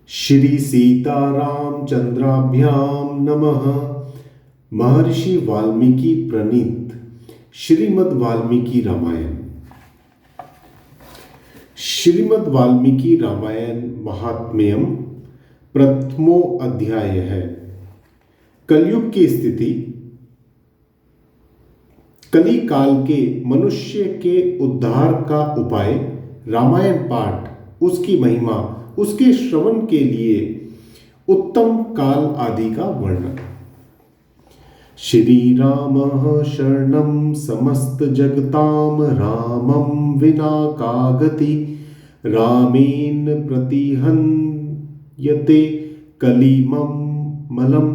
श्री सीतारामचंद्राभ्याम नमः। महर्षि वाल्मीकि प्रणीत श्रीमद् वाल्मीकि रामायण। श्रीमद् वाल्मीकि रामायण महात्म्यम प्रथमो अध्याय है। कलयुग की स्थिति। कली काल के मनुष्य के उद्धार का उपाय, रामायण पाठ, उसकी महिमा, उसके श्रवण के लिए उत्तम काल आदि का वर्णन। श्री राम शरणं समस्त जगताम रामं विना का गति। रामेण प्रतिहन्यते कलिमं मलं।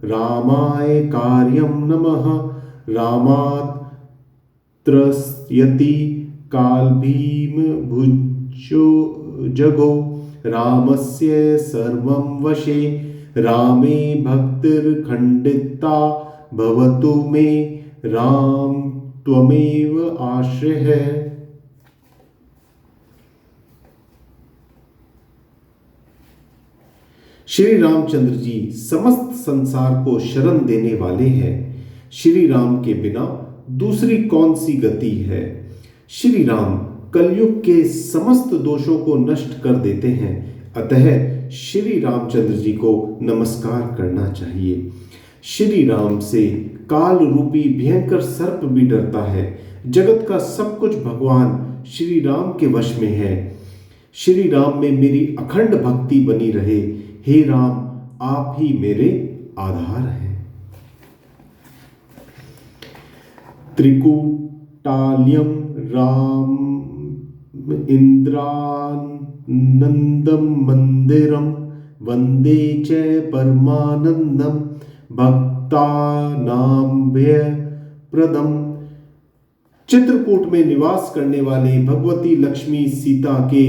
रामाय कार्यं नमः। रामात् त्रस्यति काल भीम भुजो जगो। रामस्य सर्वं वशे। रामे भक्तिर्खण्डिता भवतु मे। राम त्वमेव आश्रयः। श्री रामचंद्र जी समस्त संसार को शरण देने वाले हैं। श्री राम के बिना दूसरी कौन सी गति है। श्री राम कलयुग के समस्त दोषों को नष्ट कर देते हैं, अतः श्री रामचंद्र जी को नमस्कार करना चाहिए। श्री राम से काल रूपी भयंकर सर्प भी डरता है। जगत का सब कुछ भगवान श्री राम के वश में है। श्री राम में मेरी अखंड भक्ति बनी रहे। हे राम, आप ही मेरे आधार हैं। त्रिकूटाल्यं राम इंद्रानंदम मंदिरम वंदे च परमानंदम भक्तानां भयप्रदम। चित्रकूट में निवास करने वाले भगवती लक्ष्मी सीता के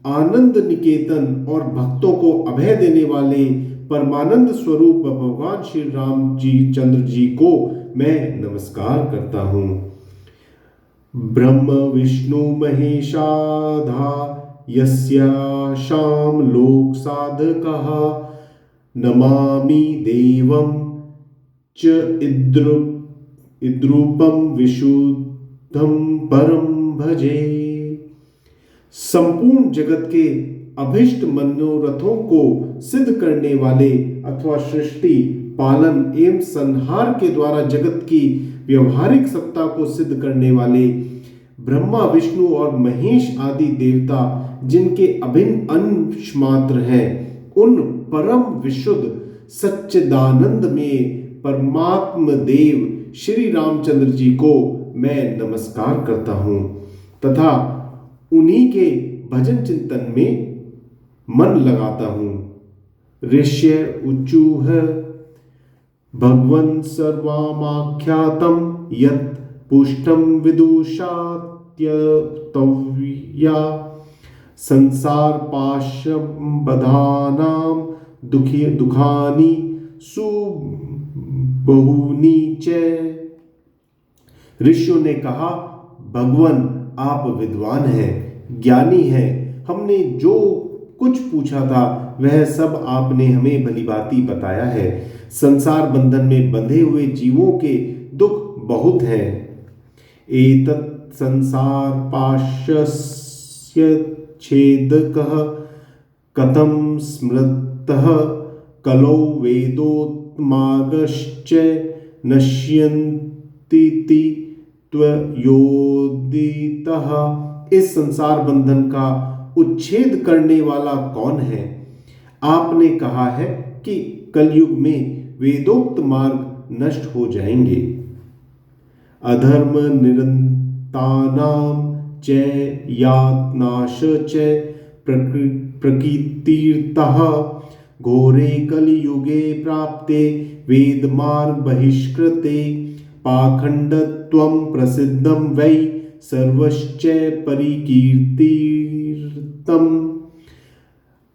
आनंद निकेतन और भक्तों को अभय देने वाले परमानंद स्वरूप भगवान श्री राम जी चंद्र जी को मैं नमस्कार करता हूँ। ब्रह्म विष्णु महेशाधा यस्याशाम लोक साधकः। नमामि देवं च इद्रूपम विशुद्धम परम भजे। संपूर्ण जगत के अभिष्ट मनोरथों को सिद्ध करने वाले अथवा सृष्टि पालन एवं संहार के द्वारा जगत की व्यवहारिक सत्ता को सिद्ध करने वाले ब्रह्मा विष्णु और महेश आदि देवता, जिनके अभिन्न अंश मात्र हैं, उन परम विशुद्ध सच्चिदानंद में परमात्म देव श्री रामचंद्र जी को मैं नमस्कार करता हूँ तथा उन्हीं के भजन चिंतन में मन लगाता हूँ। ऋष्य उचुः भगवन् सर्वमाख्यातं यत् पुष्टं विदुषात्यतव्या। संसार पाशबधानां दुखानि सुबहुनि च। ऋषियों ने कहा, भगवान आप विद्वान हैं, ज्ञानी हैं। हमने जो कुछ पूछा था वह सब आपने हमें भलीभांति बताया है। संसार बंधन में बंधे हुए जीवों के दुख बहुत हैं। एतत् संसार पाशस्य छेदकः कथं स्मृतः। कलौ वेदोत्मागश्च नश्यन्तीति त्वयोदितः। इस संसार बंधन का उच्छेद करने वाला कौन है। आपने कहा है कि कलयुग में वेदोक्त मार्ग नष्ट हो जाएंगे। अधर्म निरंतानां च यातनाश च प्रकीर्तितः। घोरे कलियुगे प्राप्ते वेद मार्ग बहिष्कृते। पाखंडत्वं प्रसिद्धं वै सर्वश्च परिकीर्तितम्।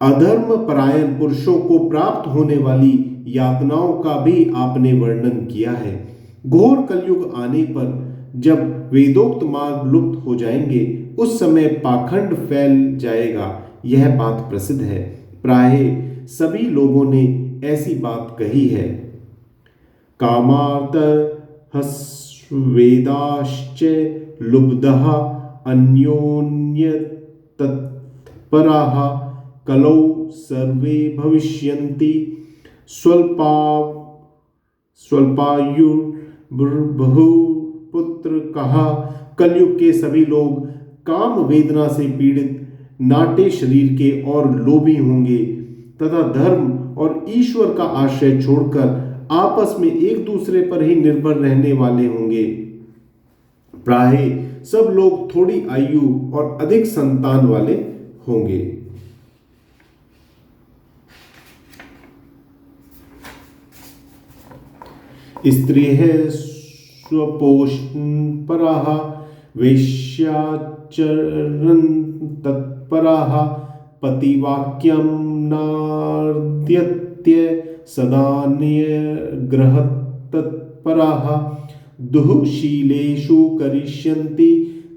अधर्म परायण पुरुषों को प्राप्त होने वाली यातनाओं का भी आपने वर्णन किया है। घोर कलयुग आने पर जब वेदोक्त मार्ग लुप्त हो जाएंगे, उस समय पाखंड फैल जाएगा, यह बात प्रसिद्ध है। प्राय सभी लोगों ने ऐसी बात कही है। कामार्थ हस्वेदाश्च लुब्धः अन्योन्य तत्पराः कलौ सर्वे भविष्यन्ति स्वल्पायुर्बहु पुत्र कहा। कलयुग के सभी लोग काम वेदना से पीड़ित नाटे शरीर के और लोभी होंगे तथा धर्म और ईश्वर का आश्रय छोड़कर आपस में एक दूसरे पर ही निर्भर रहने वाले होंगे। प्राय सब लोग थोड़ी आयु और अधिक संतान वाले होंगे। स्त्रियः स्वपोषणपराः वेश्याचरण तत्पराः पतिवाक्यं नार्द्यत्य सदा निग्रह तत्पराः दुःशीलेषु करिष्यन्ति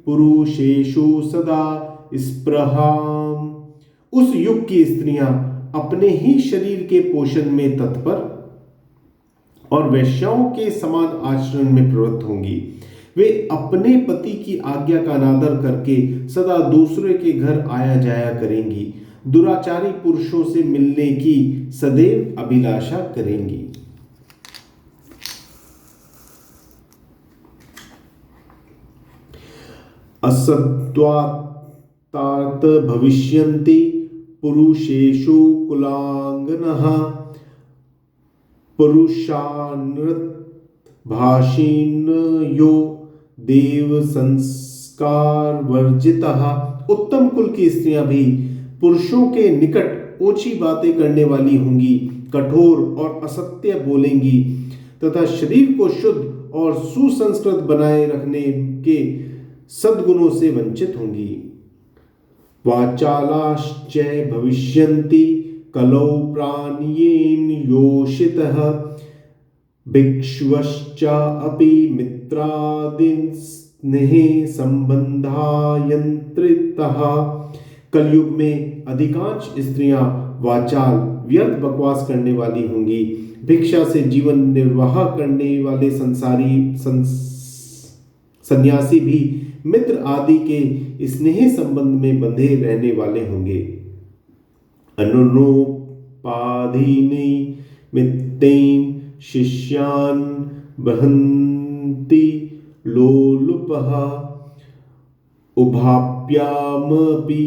पुरुषेषु सदा स्पृहाम्। उस युग की स्त्रियां अपने ही शरीर के पोषण में तत्पर और वेश्याओं के समान आचरण में प्रवृत्त होंगी। वे अपने पति की आज्ञा का अनादर करके सदा दूसरे के घर आया जाया करेंगी। दुराचारी पुरुषों से मिलने की सदैव अभिलाषा करेंगी। असद्वातार्थ भविष्यन्ति पुरुषेषु कुलांगनः पुरुषानृत भाषीन यो देव संस्कार वर्जितः। उत्तम कुल की स्त्रियां भी पुरुषों के निकट ऊंची बातें करने वाली होंगी, कठोर और असत्य बोलेंगी तथा शरीर को शुद्ध और सुसंस्कृत बनाए रखने के सद्गुणों से वंचित होंगी। वाचालाश्च भविष्यन्ति कलौ प्राणियेन योषितः भिक्षुश्च अपि मित्रादीन् स्नेहे संबंधायंत्रितः। कलयुग में अधिकांश स्त्रियां वाचाल व्यर्थ बकवास करने वाली होंगी। भिक्षा से जीवन निर्वाह करने वाले सन्यासी भी मित्र आदि के स्नेह संबंध में बंधे रहने वाले होंगे। अनुरूपाधीनि मित्तेन शिष्यान् बहन्ति लोलुपः उभाभ्यामपि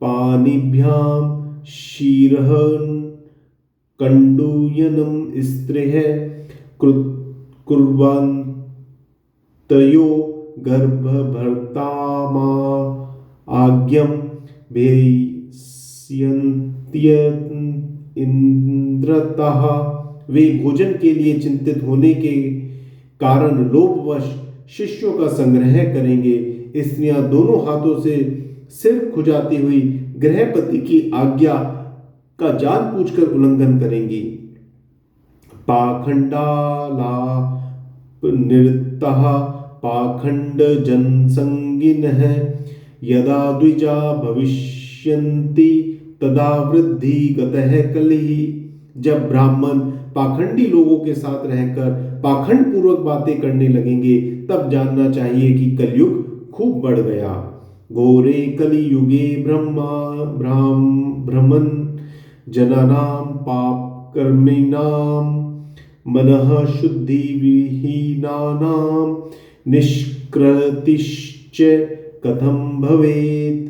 पाणिभ्यां शीरहन् कण्डूयनं स्त्रियः कुर्वन्तयो गर्भभर्तामा आज्ञं भेष्यन्त्यन्द्रतः। वे भोजन के लिए चिंतित होने के कारण लोभवश शिष्यों का संग्रह करेंगे। स्त्रियां दोनों हाथों से सिर खुजाती हुई गृहपति की आज्ञा का जानबूझकर उल्लंघन करेंगी। पाखंडालापनिरतः पाखंड जनसंगिनः यदा द्विजा भविष्यन्ति तदा वृद्धि गतः कलिः। जब ब्राह्मण पाखंडी लोगों के साथ रहकर पाखंड पूर्वक बातें करने लगेंगे तब जानना चाहिए कि कलयुग खूब बढ़ गया। घोरे कलियुगे भ्रमन् जनानां पाप कर्मिणां मनः शुद्धि विहीनानां निष्कृतिश्च कथं भवेत्।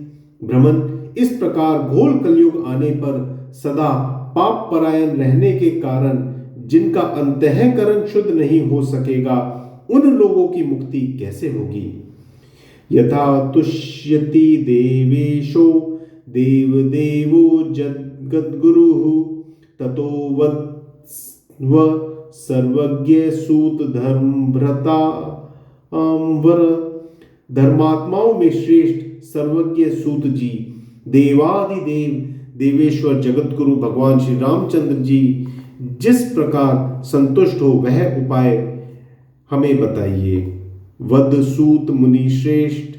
भ्रमण, इस प्रकार घोर कलयुग आने पर सदा पाप परायण रहने के कारण जिनका अंतःकरण शुद्ध नहीं हो सकेगा उन लोगों की मुक्ति कैसे होगी। यथा तुष्यति देवेशो देवदेवो जगद्गुरुः ततो वत्स्व सर्वज्ञ सूत धर्मभ्रता वर। धर्मात्माओं में श्रेष्ठ सर्वज्ञ सूत जी देवादिदेव देवेश्वर जगतगुरु भगवान श्री रामचंद्र जी जिस प्रकार संतुष्ट हो वह उपाय हमें बताइए। वद सूत मुनि श्रेष्ठ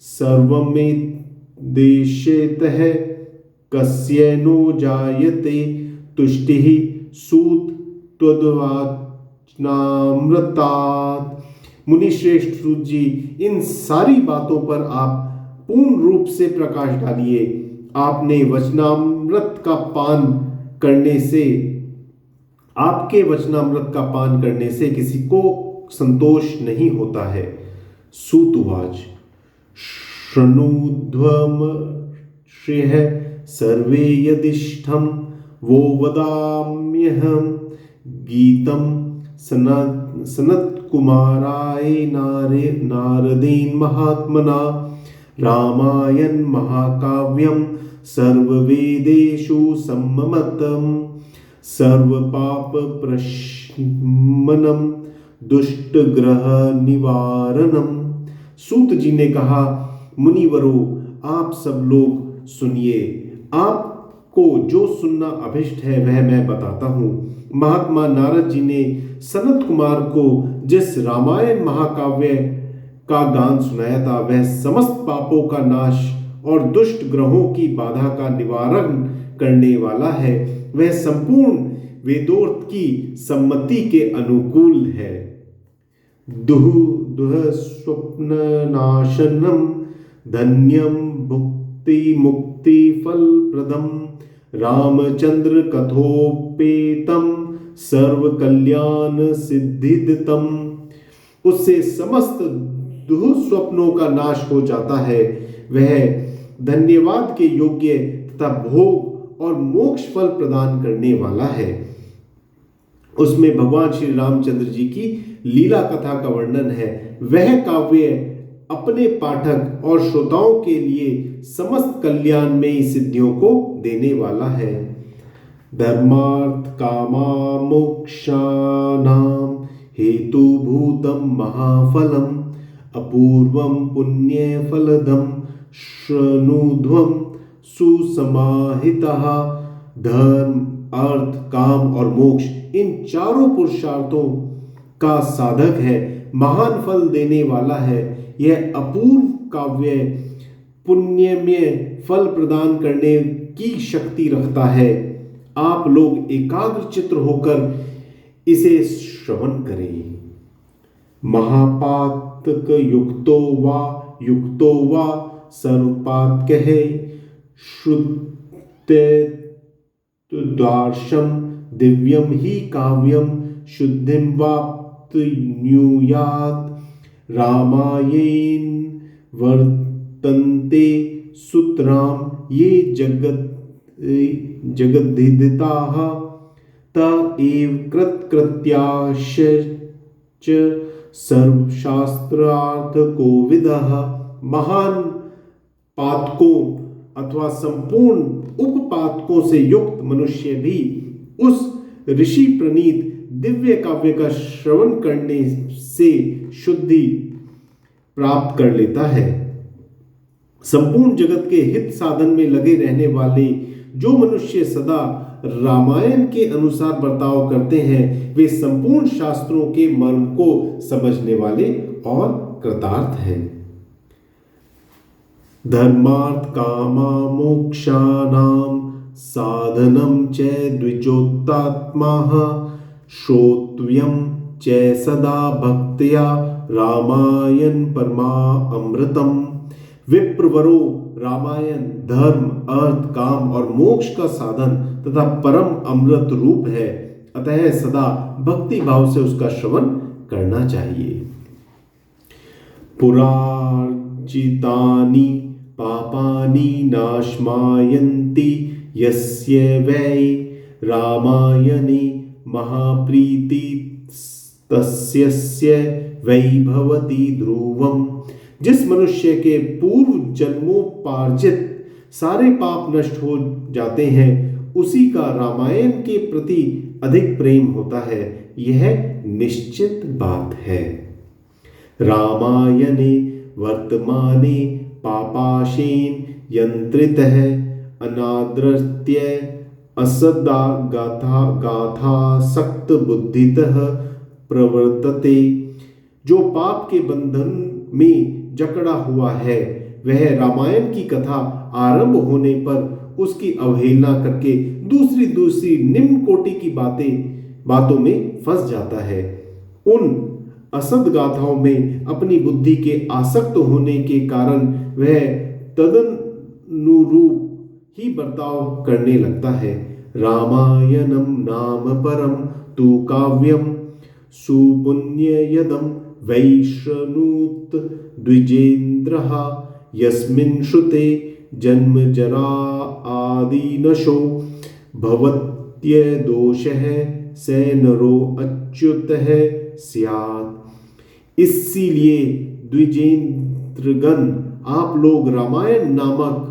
सर्वमेत देशेतः कस्य नो जायते तुष्टिः सूत त्वद्वचनामृतात्। मुनि श्रेष्ठ सूत जी, इन सारी बातों पर आप पूर्ण रूप से प्रकाश डालिए। आपके वचनामृत का पान करने से किसी को संतोष नहीं होता है। सूत उवाच शृणुध्वम श्रेयः सर्वे यदिष्ठं वो वदाम्यहं गीतं सनत्कुमाराय नारदेन महात्मना रामायण महाकाव्यं सर्ववेदेषु सम्मतं सर्वपाप प्रशमनं दुष्टग्रह निवारणम। सूत जी ने कहा, मुनिवरों, आप सब लोग सुनिए। आपको जो सुनना अभिष्ट है वह मैं बताता हूँ। महात्मा नारद जी ने सनत कुमार को जिस रामायण महाकाव्य का गान सुनाया था वह समस्त पापों का नाश और दुष्ट ग्रहों की बाधा का निवारण करने वाला है। वह संपूर्ण वेदोक्त की सम्मति के अनुकूल है। दुह स्वप्न नाशनम धन्यम भुक्ति मुक्ति फल प्रदम रामचंद्र कथोपेतम सर्व कल्याण सिद्धिदतम। उससे समस्त दुःस्वप्नों का नाश हो जाता है। वह धन्यवाद के योग्य तथा भोग और मोक्ष फल प्रदान करने वाला है। उसमें भगवान श्री रामचंद्र जी की लीला कथा का वर्णन है। वह काव्य अपने पाठक और श्रोताओं के लिए समस्त कल्याणमयी सिद्धियों को देने वाला है। धर्मार्थ कामा मोक्षानाम हेतुभूतम महाफलम अपूर्वम पुण्य फलदम शृणुध्वम सुसमाहितः। धर्म, अर्थ, काम और मोक्ष इन चारों पुरुषार्थों का साधक है, महान फल देने वाला है। यह अपूर्व काव्य पुण्यमय फल प्रदान करने की शक्ति रखता है। आप लोग एकाग्र चित्त होकर इसे श्रवण करें। महापातक युक्तो वा सर्वपात कहे श्रुते द्वार्षम दिव्यम ही काव्यम शुद्धिम वाप्नुयात् रामायण वर्तन्ते सुतराम ये जगद्धिताः त एव कृत्याश्च सर्वशास्त्रार्थ कोविदः। महान पातकों अथवा संपूर्ण उपपातकों से युक्त मनुष्य भी उस ऋषि प्रणीत दिव्य काव्य का श्रवण करने से शुद्धि प्राप्त कर लेता है। संपूर्ण जगत के हित साधन में लगे रहने वाले जो मनुष्य सदा रामायण के अनुसार बर्ताव करते हैं वे संपूर्ण शास्त्रों के मर्म को समझने वाले और कृतार्थ हैं। धर्मार्थ कामा मोक्षानां साधनं च द्विजोत्तात्मः श्रोतव्यं च सदा भक्त्या रामायण परमा अमृतम। विप्रवरो, रामायण धर्म, अर्थ, काम और मोक्ष का साधन तथा परम अमृत रूप है, अतः सदा भक्ति भाव से उसका श्रवण करना चाहिए। पुरार्जितानि पापानि नाशमायन्ति यस्य वै रामायणे महाप्रीति तस्य वै भवति ध्रुवम्। जिस मनुष्य के पूर्व जन्मोपार्जित सारे पाप नष्ट हो जाते हैं उसी का रामायण के प्रति अधिक प्रेम होता है, यह निश्चित बात है। रामायणे वर्तमाने पापाशेन यंत्रितः अनादृत्य असदा गाथासक्त बुद्धितः प्रवर्तते। जो पाप के बंधन में जकड़ा हुआ है वह रामायण की कथा आरंभ होने पर उसकी अवहेलना करके दूसरी दूसरी निम्न कोटि की बातों में फंस जाता है। उन असद गाथाओं में अपनी बुद्धि के आसक्त होने के कारण वह तदनुरूप ही बर्ताव करने लगता है। रामायणम नाम परम तु काव्यम सुपुण्ययदम वैश्रनूत द्विजेन्द्रः यस्मिन् श्रुते जन्म जरा आदिनशो भवत्य दोषः स नरो अच्युतः स्यात्। इसीलिए द्विजेंद्रगण, आप लोग रामायण नामक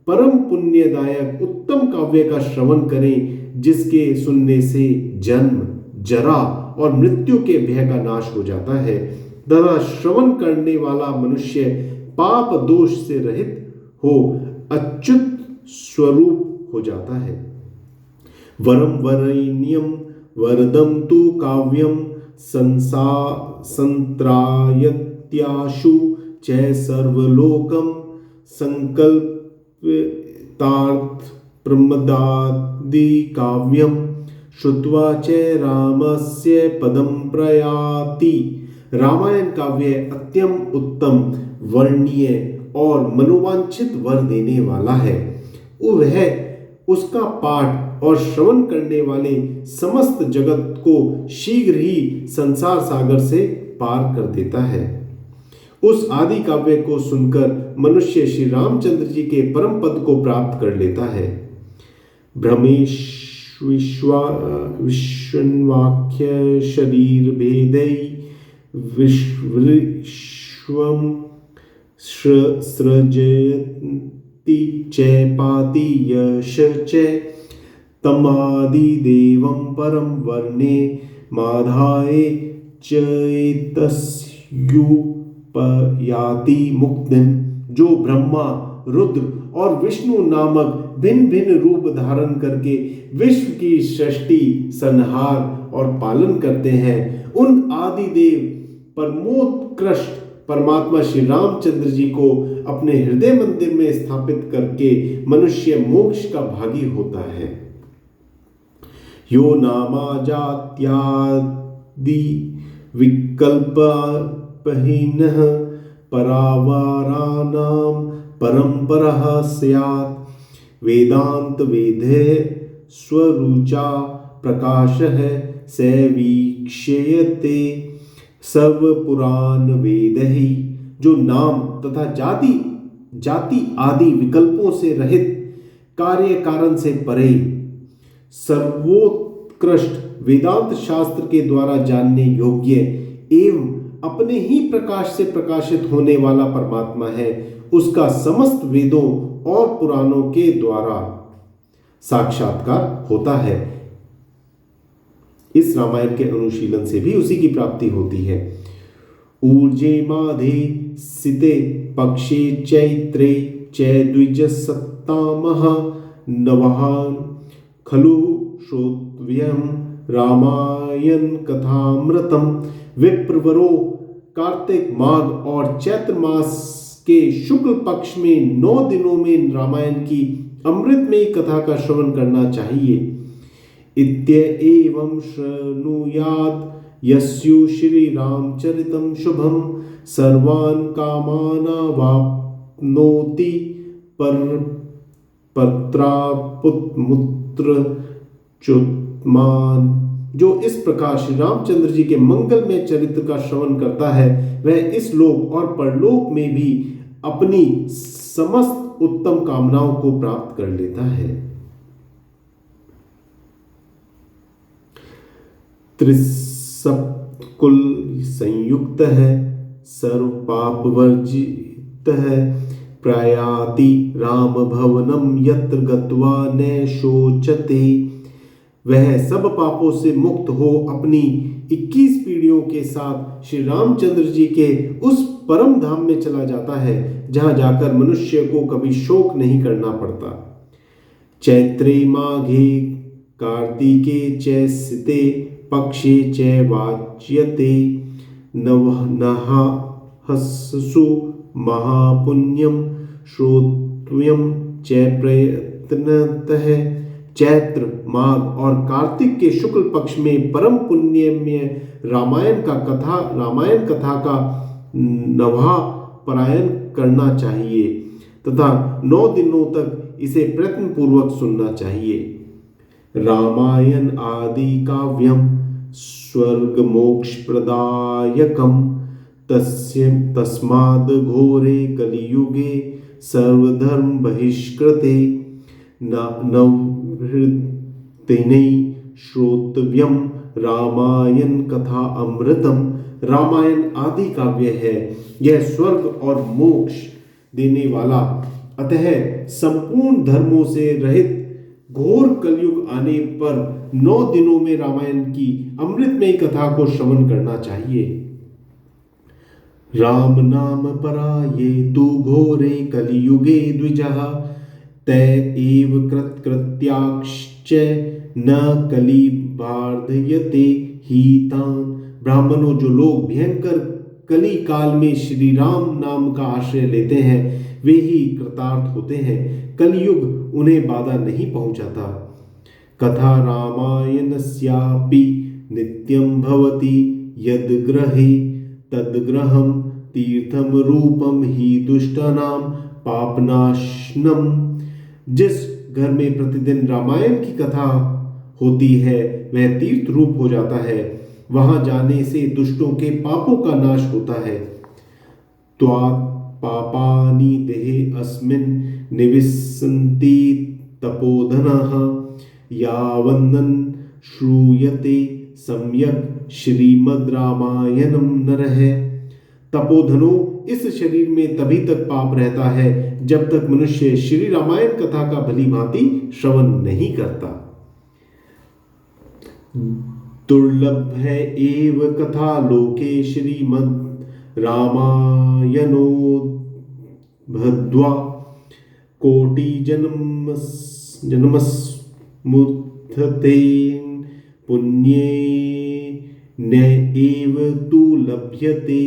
परम पुण्यदायक उत्तम काव्य का श्रवण करें, जिसके सुनने से जन्म, जरा और मृत्यु के भय का नाश हो जाता है तथा श्रवण करने वाला मनुष्य पाप दोष से रहित हो अच्युत स्वरूप हो जाता है। वरम वरेण्यम वरदम तु काव्यम संत्रायत्याशु च सर्वलोकम संकल्पितार्थ प्रमदादि काव्यम श्रुत्वा च रामस्य पदम प्रयाति। रामायण काव्य अत्यंत उत्तम, वर्णनीय और मनोवांछित वर देने वाला है। वह उसका पाठ और श्रवण करने वाले समस्त जगत को शीघ्र ही संसार सागर से पार कर देता है। उस आदि काव्य को सुनकर मनुष्य श्री रामचंद्र जी के परम पद को प्राप्त कर लेता है। भ्रमेश विश्ववाक्य शरीर भेदै विश्वम सृजति च पाति यश च तमादि देवं परम वर्णे माधाय चेतस्युपयाति मुक्तिम। जो ब्रह्मा, रुद्र और विष्णु नामक भिन्न भिन्न रूप धारण करके विश्व की सृष्टि, संहार और पालन करते हैं, उन आदि देव परमोत्कृष्ट परमात्मा श्री रामचंद्र जी को अपने हृदय मंदिर में स्थापित करके मनुष्य मोक्ष का भागी होता है। यो नामा जात्यादि विकल्पहीनः परावाराणां परम्परः स्यात्। वेदांत वेदे स्वरुचा प्रकाशः स वीक्षयते सर्व पुराण वेद ही। जो नाम तथा जाति आदि विकल्पों से रहित, कार्य कारण से परे, सर्वोत्कृष्ट वेदांत शास्त्र के द्वारा जानने योग्य एवं अपने ही प्रकाश से प्रकाशित होने वाला परमात्मा है, उसका समस्त वेदों और पुराणों के द्वारा साक्षात्कार होता है। इस रामायण के अनुशीलन से भी उसी की प्राप्ति होती है। ऊर्जे माधे सिते पक्षे चैत्रे च द्विजसत्तामः नवहान खलु श्रोतव्यं रामायण कथामृतम। विप्रवरो कार्तिक माघ और चैत्र मास के शुक्ल पक्ष में 9 दिनों में रामायण की अमृतमयी कथा का श्रवण करना चाहिए। इत्येवं शृणुयात् यस्यु श्री रामचरितं शुभं सर्वान् कामानावाप्नोति पत्रापुत्र चुत्मान। जो इस प्रकार श्री रामचंद्र जी के मंगलमय चरित्र का श्रवण करता है, वह इस लोक और परलोक में भी अपनी समस्त उत्तम कामनाओं को प्राप्त कर लेता है। त्रिसप्तकुल संयुक्त है, सर्व पाप वर्जित है, प्रयाति राम भवनम यत्र गत्वा न शोचते। वह सब पापों से मुक्त हो अपनी 21 पीढ़ियों के साथ श्री रामचंद्र जी के उस परम धाम में चला जाता है, जहां जाकर मनुष्य को कभी शोक नहीं करना पड़ता। चैत्रे माघे कार्तिके च सिते पक्षे च वाच्यते नवनहसु महापुण्यम श्रोतव्यम च प्रयत्न इतनतः चैत्र, माघ और कार्तिक के शुक्ल पक्ष में परम पुण्यमय रामायण कथा का नभा पारायण करना चाहिए तथा 9 दिनों तक इसे प्रयत्न पूर्वक सुनना चाहिए। रामायण आदि काव्यम स्वर्ग मोक्ष प्रदायकम तस्माद् घोरे कलियुगे सर्वधर्म बहिष्कृते नवहृदिनै श्रोतव्यम रामायण कथा अमृतम। रामायण आदि काव्य है, यह स्वर्ग और मोक्ष देने वाला, अतः संपूर्ण धर्मों से रहित घोर कलयुग आने पर 9 दिनों में रामायण की अमृतमयी कथा को श्रवण करना चाहिए। राम नाम पराये तु घोरे कलियुगे द्विजः तय एव कृत्याक्ष न कलि बार्धयते हितान्। ब्राह्मणों, जो लोग भयंकर कली काल में श्री राम नाम का आश्रय लेते हैं वे ही कृतार्थ होते हैं, कलयुग उन्हें बाधा नहीं पहुंचाता। कथा रामायणस्यापि नित्यं भवति यद गृहे तद्गृहं तीर्थम रूपम ही दुष्टानां पापनाशनम। जिस घर में प्रतिदिन रामायण की कथा होती है वह तीर्थ रूप हो जाता है, वहां जाने से दुष्टों के पापों का नाश होता है। त्वात् पापानि देहे अस्मिन् निविशन्ति तपोधनः यावन्न श्रूयते सम्यक श्रीमद् रामायणम नरः। तपोधनों, इस शरीर में तभी तक पाप रहता है जब तक मनुष्य श्री रामायण कथा का भली भांति श्रवण नहीं करता। दुर्लभ है एव कथा लोके श्रीमद् रामायणो भद्वा कोटि जन्मस्मुद्धते पुण्ये न एव तु लभ्यते।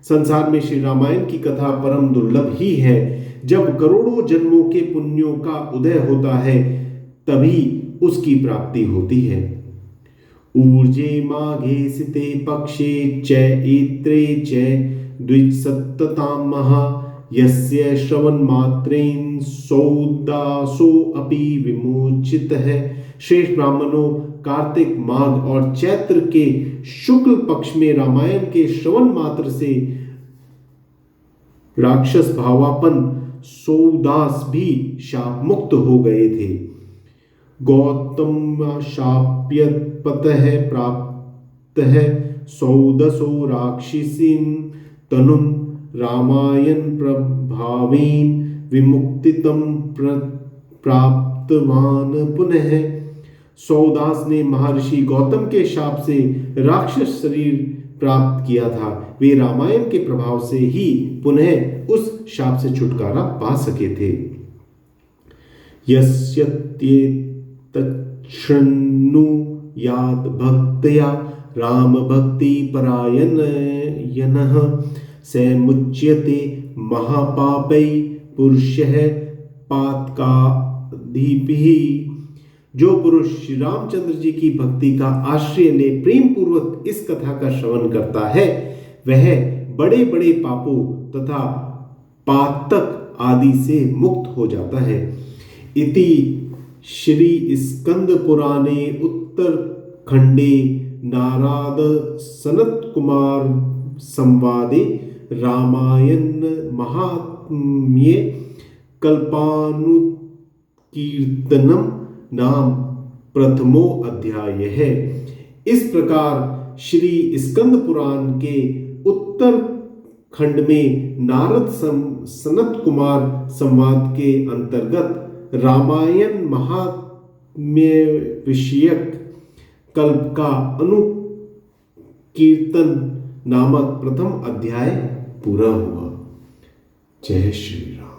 संसार में श्री रामायण की कथा परम दुर्लभ ही है। जब करोड़ों जन्मों के पुण्यों का उदय होता है तभी उसकी प्राप्ति होती है। ऊर्जे माघे सिते पक्षे च ऐत्रे च द्विसप्ततां महा यस्य श्रवण मात्रेण सौदासो अपि विमोचित है। श्रेष्ठ ब्राह्मणों, कार्तिक, माघ और चैत्र के शुक्ल पक्ष में रामायण के श्रवण मात्र से राक्षस भावापन सौदास भी शाप मुक्त हो गए थे। गौतम शाप्यपतः प्राप्तः सौदसो राक्षसीं तनुं रामायण प्रभावेन विमुक्तितं प्राप्तवान पुनः। सौदास ने महर्षि गौतम के शाप से राक्षस शरीर प्राप्त किया था। वे रामायण के प्रभाव से ही पुनः उस शाप से छुटकारा पा सके थे। यस्यत्येतच्छृणुयात् भक्त्या राम भक्ति परायणः स मुच्यते महापापै पुरुषः पातकाधिपिः। जो पुरुष श्री रामचंद्र जी की भक्ति का आश्रय ले प्रेम पूर्वक इस कथा का श्रवण करता है वह बड़े बड़े पापों तथा पातक आदि से मुक्त हो जाता है। इति श्री स्कंद पुराणे उत्तरखंडे नारद सनत कुमार संवादे रामायण महात्म्ये कल्पानुकीर्तनम नाम प्रथमो अध्याय है। इस प्रकार श्री स्कंद पुराण के उत्तर खंड में नारद सनत कुमार संवाद के अंतर्गत रामायण महात्म्य विषयक कल्प का अनुकीर्तन नामक प्रथम अध्याय पूरा हुआ। जय श्री राम।